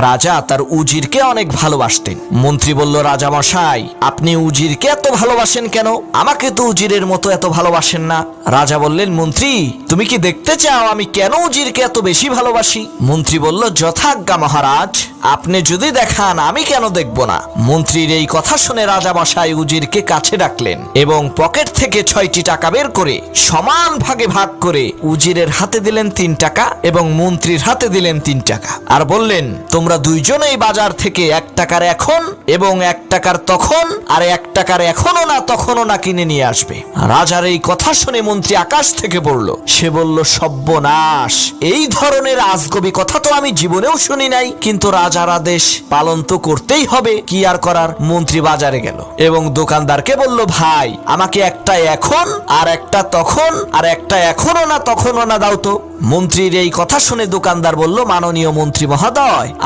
রাজা তার উজিরকে অনেক ভালোবাসতেন। মন্ত্রী বলল, রাজা মশাই, আপনি উজিরকে এত ভালোবাসেন কেন? আমাকে তো উজিরের মতো এত ভালোবাসেন না। রাজা বললেন, মন্ত্রী, তুমি কি দেখতে চাও আমি কেন উজিরকে এত বেশি ভালোবাসি? মন্ত্রী বলল, যথাজ্ঞা মহারাজ, আপনি যদি দেখান আমি কেন দেখব না। মন্ত্রীর এই কথা শুনে রাজা মশাই উজিরকে কাছে ডাকলেন এবং পকেট থেকে 6টি টাকা বের করে সমান ভাগে ভাগ করে উজিরের হাতে দিলেন 3 টাকা এবং মন্ত্রীর হাতে দিলেন 3 টাকা, আর বললেন, তোমরা দুইজনেই বাজার থেকে 1 টাকার এখন এবং 1 টাকার তখন আর 1 টাকার এখনো না তখনও না কিনে নিয়ে আসবে। রাজার এই কথা শুনে মন্ত্রী আকাশ থেকে পড়ল। সে বলল, সর্বনাশ, এই ধরনের আজগবি কথা তো আমি জীবনেও শুনি নাই, কিন্তু রাজার আদেশ পালন তো করতেই হবে, কি আর করার। মন্ত্রী বাজারে গেল এবং দোকানদারকে বলল, ভাই, আমাকে একটা এখন আর একটা তখন আর একটা এখনো না তখনও না দাও তো। মন্ত্রীর এই কথা শুনে দোকানদার বলল, মাননীয় মন্ত্রী মহোদয়,